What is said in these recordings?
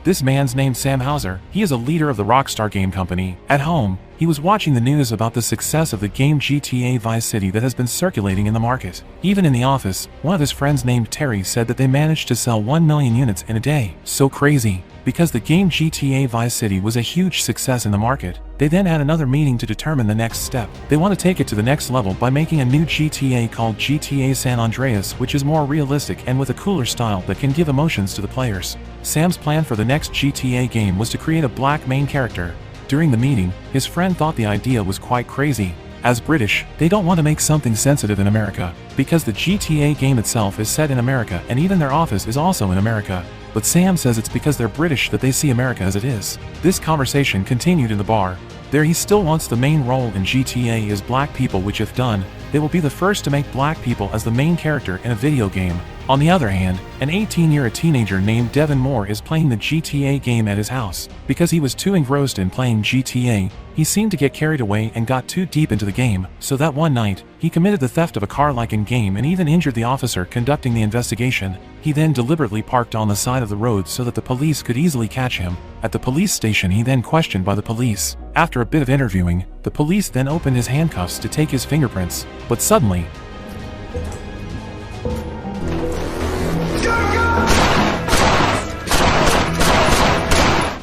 This man's named Sam Hauser. He is a leader of the Rockstar Game Company. At home, he was watching the news about the success of the game GTA Vice City that has been circulating in the market. Even in the office, one of his friends named Terry said that they managed to sell 1 million units in a day. So crazy. Because the game GTA Vice City was a huge success in the market, they then had another meeting to determine the next step. They want to take it to the next level by making a new GTA called GTA San Andreas, which is more realistic and with a cooler style that can give emotions to the players. Sam's plan for the next GTA game was to create a black main character. During the meeting, his friend thought the idea was quite crazy. As British, they don't want to make something sensitive in America, because the GTA game itself is set in America and even their office is also in America. But Sam says it's because they're British that they see America as it is. This conversation continued in the bar. There he still wants the main role in GTA as black people, which if done, they will be the first to make black people as the main character in a video game. On the other hand, an 18-year-old teenager named Devin Moore is playing the GTA game at his house. Because he was too engrossed in playing GTA, he seemed to get carried away and got too deep into the game, so that one night, he committed the theft of a car like in game and even injured the officer conducting the investigation. He then deliberately parked on the side of the road so that the police could easily catch him. At the police station, he then questioned by the police. After a bit of interviewing, the police then opened his handcuffs to take his fingerprints, but suddenly,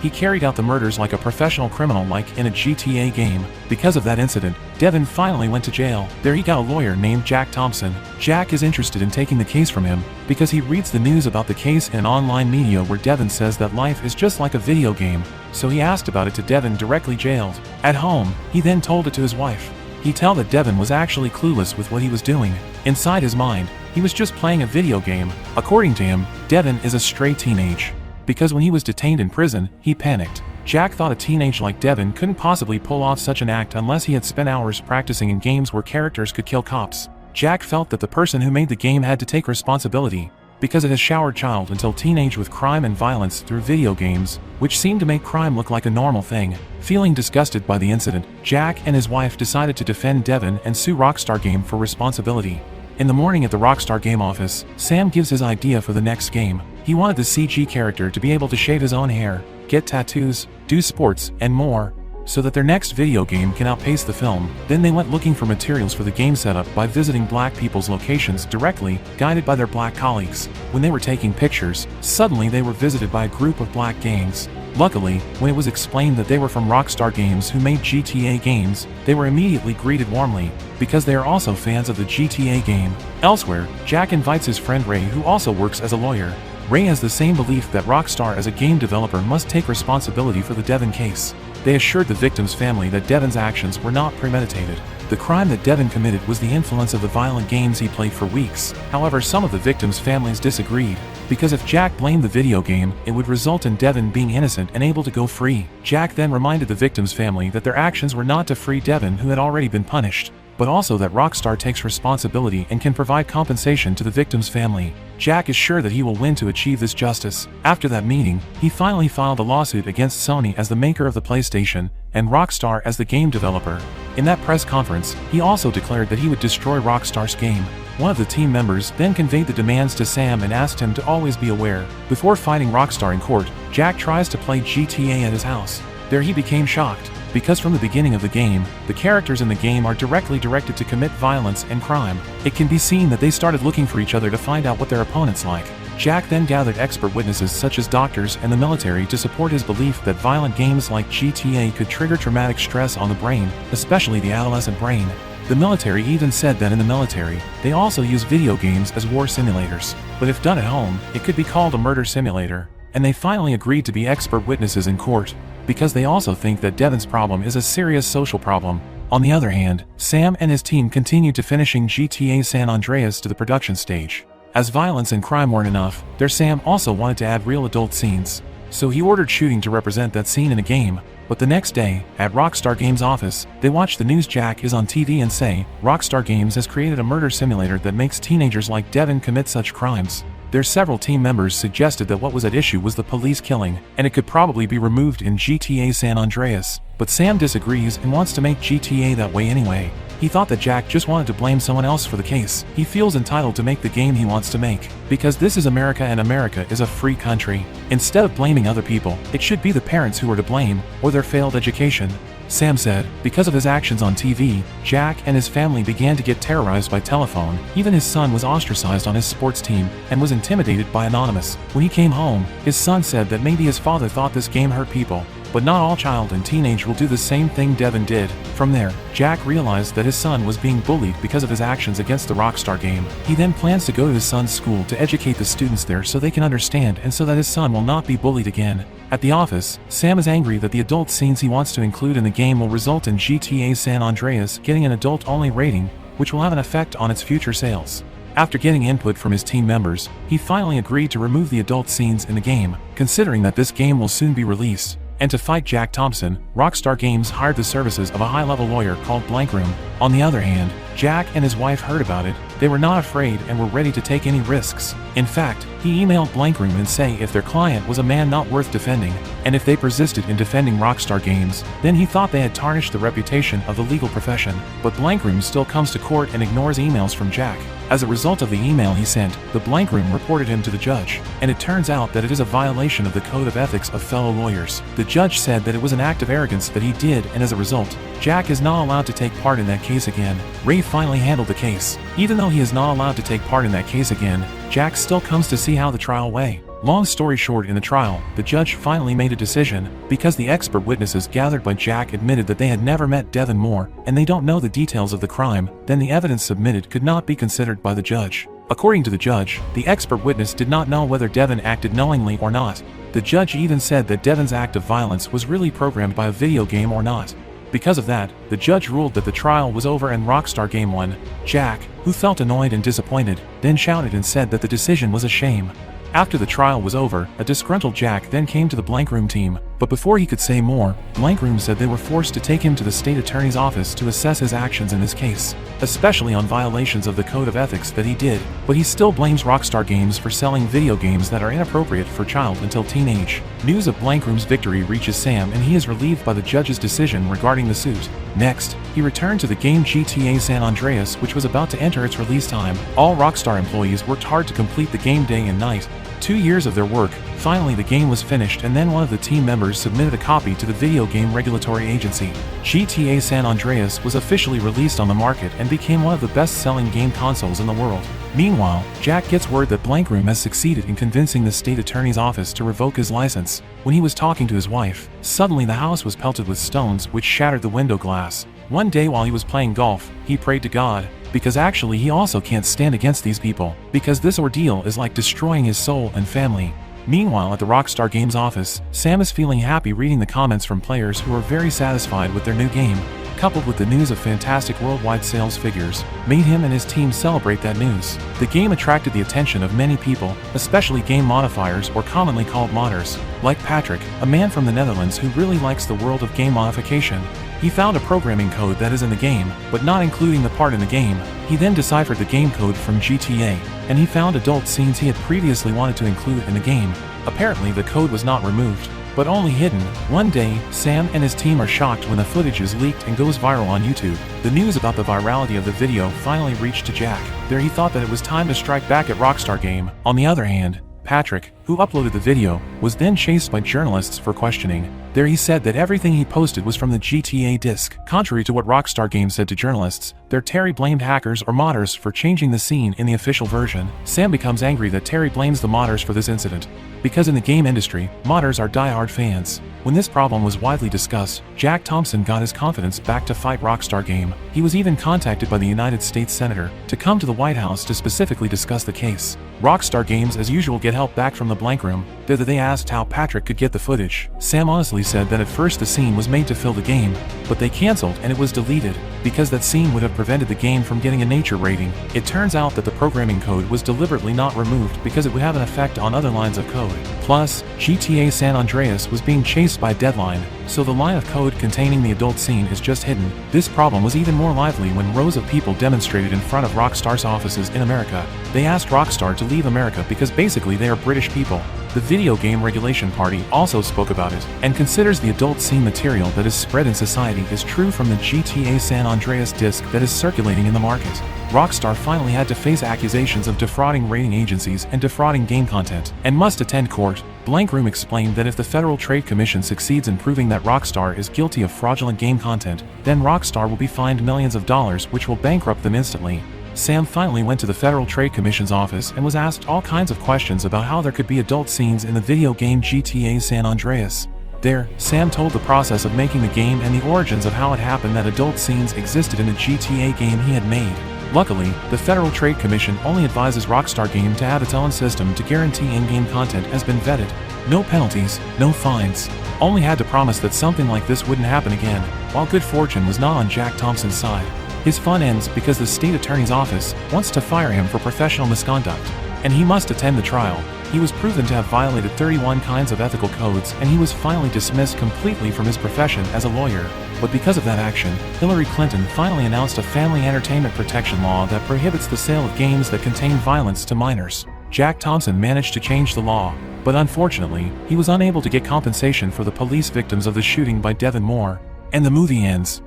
he carried out the murders like a professional criminal like in a GTA game. Because of that incident, Devin finally went to jail. There he got a lawyer named Jack Thompson. Jack is interested in taking the case from him, because he reads the news about the case in online media where Devin says that life is just like a video game. So he asked about it to Devin directly jailed. At home, he then told it to his wife. He told that Devin was actually clueless with what he was doing. Inside his mind, he was just playing a video game. According to him, Devin is a stray teenage. Because when he was detained in prison, he panicked. Jack thought a teenage like Devin couldn't possibly pull off such an act unless he had spent hours practicing in games where characters could kill cops. Jack felt that the person who made the game had to take responsibility, because it has showered child until teenage with crime and violence through video games, which seemed to make crime look like a normal thing. Feeling disgusted by the incident, Jack and his wife decided to defend Devin and sue Rockstar Game for responsibility. In the morning at the Rockstar Game office, Sam gives his idea for the next game. He wanted the CG character to be able to shave his own hair, get tattoos, do sports, and more, so that their next video game can outpace the film. Then they went looking for materials for the game setup by visiting black people's locations directly, guided by their black colleagues. When they were taking pictures, suddenly they were visited by a group of black gangs. Luckily, when it was explained that they were from Rockstar Games who made GTA games, they were immediately greeted warmly, because they are also fans of the GTA game. Elsewhere, Jack invites his friend Ray, who also works as a lawyer. Ray has the same belief that Rockstar as a game developer must take responsibility for the Devin case. They assured the victim's family that Devin's actions were not premeditated. The crime that Devin committed was the influence of the violent games he played for weeks. However, some of the victims' families disagreed, because if Jack blamed the video game, it would result in Devin being innocent and able to go free. Jack then reminded the victim's family that their actions were not to free Devin, who had already been punished, but also that Rockstar takes responsibility and can provide compensation to the victim's family. Jack is sure that he will win to achieve this justice. After that meeting, he finally filed a lawsuit against Sony as the maker of the PlayStation, and Rockstar as the game developer. In that press conference, he also declared that he would destroy Rockstar's game. One of the team members then conveyed the demands to Sam and asked him to always be aware. Before fighting Rockstar in court, Jack tries to play GTA at his house. There he became shocked, because from the beginning of the game, the characters in the game are directly directed to commit violence and crime. It can be seen that they started looking for each other to find out what their opponents like. Jack then gathered expert witnesses such as doctors and the military to support his belief that violent games like GTA could trigger traumatic stress on the brain, especially the adolescent brain. The military even said that in the military, they also use video games as war simulators. But if done at home, it could be called a murder simulator. And they finally agreed to be expert witnesses in court, because they also think that Devin's problem is a serious social problem. On the other hand, Sam and his team continued to finishing GTA San Andreas to the production stage. As violence and crime weren't enough, their Sam also wanted to add real adult scenes. So he ordered shooting to represent that scene in a game. But the next day, at Rockstar Games' office, they watch the news Jack is on TV and say, Rockstar Games has created a murder simulator that makes teenagers like Devin commit such crimes. Their several team members suggested that what was at issue was the police killing, and it could probably be removed in GTA San Andreas. But Sam disagrees and wants to make GTA that way anyway. He thought that Jack just wanted to blame someone else for the case. He feels entitled to make the game he wants to make, because this is America and America is a free country. Instead of blaming other people, it should be the parents who are to blame, or their failed education. Sam said, because of his actions on TV, Jack and his family began to get terrorized by telephone. Even his son was ostracized on his sports team and was intimidated by Anonymous. When he came home, his son said that maybe his father thought this game hurt people, but not all child and teenage will do the same thing Devin did. From there, Jack realized that his son was being bullied because of his actions against the Rockstar game. He then plans to go to his son's school to educate the students there so they can understand and so that his son will not be bullied again. At the office, Sam is angry that the adult scenes he wants to include in the game will result in GTA San Andreas getting an adult-only rating, which will have an effect on its future sales. After getting input from his team members, he finally agreed to remove the adult scenes in the game, considering that this game will soon be released. And to fight Jack Thompson, Rockstar Games hired the services of a high-level lawyer called Blankroom. On the other hand, Jack and his wife heard about it. They were not afraid and were ready to take any risks. In fact, he emailed Blankroom and say if their client was a man not worth defending, and if they persisted in defending Rockstar Games, then he thought they had tarnished the reputation of the legal profession. But Blankroom still comes to court and ignores emails from Jack. As a result of the email he sent, the Blankroom reported him to the judge, and it turns out that it is a violation of the code of ethics of fellow lawyers. The judge said that it was an act of arrogance that he did, and as a result, Jack is not allowed to take part in that case again. Ray finally handled the case. Even though he is not allowed to take part in that case again, Jack still comes to see how the trial went. Long story short, in the trial, the judge finally made a decision, because the expert witnesses gathered by Jack admitted that they had never met Devin Moore, and they don't know the details of the crime, then the evidence submitted could not be considered by the judge. According to the judge, the expert witness did not know whether Devin acted knowingly or not. The judge even said that Devin's act of violence was really programmed by a video game or not. Because of that, the judge ruled that the trial was over and Rockstar Game won. Jack, who felt annoyed and disappointed, then shouted and said that the decision was a shame. After the trial was over, a disgruntled Jack then came to the Blankroom team, but before he could say more, Blankroom said they were forced to take him to the state attorney's office to assess his actions in this case, especially on violations of the code of ethics that he did, but he still blames Rockstar Games for selling video games that are inappropriate for child until teenage. News of Blankroom's victory reaches Sam and he is relieved by the judge's decision regarding the suit. Next, he returned to the game GTA San Andreas, which was about to enter its release time. All Rockstar employees worked hard to complete the game day and night. 2 years of their work. Finally the game was finished and then one of the team members submitted a copy to the Video Game Regulatory Agency. GTA San Andreas was officially released on the market and became one of the best-selling game consoles in the world. Meanwhile, Jack gets word that Blankroom has succeeded in convincing the state attorney's office to revoke his license. When he was talking to his wife, suddenly the house was pelted with stones which shattered the window glass. One day while he was playing golf, he prayed to God, because actually he also can't stand against these people, because this ordeal is like destroying his soul and family. Meanwhile, at the Rockstar Games office, Sam is feeling happy reading the comments from players who are very satisfied with their new game, coupled with the news of fantastic worldwide sales figures, made him and his team celebrate that news. The game attracted the attention of many people, especially game modifiers or commonly called modders, like Patrick, a man from the Netherlands who really likes the world of game modification. He found a programming code that is in the game, but not including the part in the game. He then deciphered the game code from GTA, and he found adult scenes he had previously wanted to include in the game. Apparently the code was not removed, but only hidden. One day, Sam and his team are shocked when the footage is leaked and goes viral on YouTube. The news about the virality of the video finally reached to Jack. There he thought that it was time to strike back at Rockstar Game. On the other hand, Patrick, who uploaded the video, was then chased by journalists for questioning. There he said that everything he posted was from the GTA disc. Contrary to what Rockstar Games said to journalists, Terry blamed hackers or modders for changing the scene in the official version. Sam becomes angry that Terry blames the modders for this incident, because in the game industry, modders are die-hard fans. When this problem was widely discussed, Jack Thompson got his confidence back to fight Rockstar Game. He was even contacted by the United States Senator to come to the White House to specifically discuss the case. Rockstar Games as usual get help back from the Blankroom. There they asked how Patrick could get the footage. Sam honestly said that at first the scene was made to fill the game, but they cancelled and it was deleted, because that scene would have prevented the game from getting a nature rating. It turns out that the programming code was deliberately not removed because it would have an effect on other lines of code. Plus, GTA San Andreas was being chased by a deadline, so the line of code containing the adult scene is just hidden. This problem was even more lively when rows of people demonstrated in front of Rockstar's offices in America. They asked Rockstar to leave America because basically they are British people. The Video Game Regulation Party also spoke about it, and considers the adult scene material that is spread in society is true from the GTA San Andreas disc that is circulating in the market. Rockstar finally had to face accusations of defrauding rating agencies and defrauding game content, and must attend court. Blank Room explained that if the Federal Trade Commission succeeds in proving that Rockstar is guilty of fraudulent game content, then Rockstar will be fined millions of dollars, which will bankrupt them instantly. Sam finally went to the Federal Trade Commission's office and was asked all kinds of questions about how there could be adult scenes in the video game GTA San Andreas. There, Sam told the process of making the game and the origins of how it happened that adult scenes existed in a GTA game he had made. Luckily, the Federal Trade Commission only advises Rockstar Game to have its own system to guarantee in-game content has been vetted. No penalties, no fines. Only had to promise that something like this wouldn't happen again, while good fortune was not on Jack Thompson's side. His fun ends because the state attorney's office wants to fire him for professional misconduct, and he must attend the trial. He was proven to have violated 31 kinds of ethical codes, and he was finally dismissed completely from his profession as a lawyer. But because of that action, Hillary Clinton finally announced a family entertainment protection law that prohibits the sale of games that contain violence to minors. Jack Thompson managed to change the law, but unfortunately, he was unable to get compensation for the police victims of the shooting by Devin Moore. And the movie ends.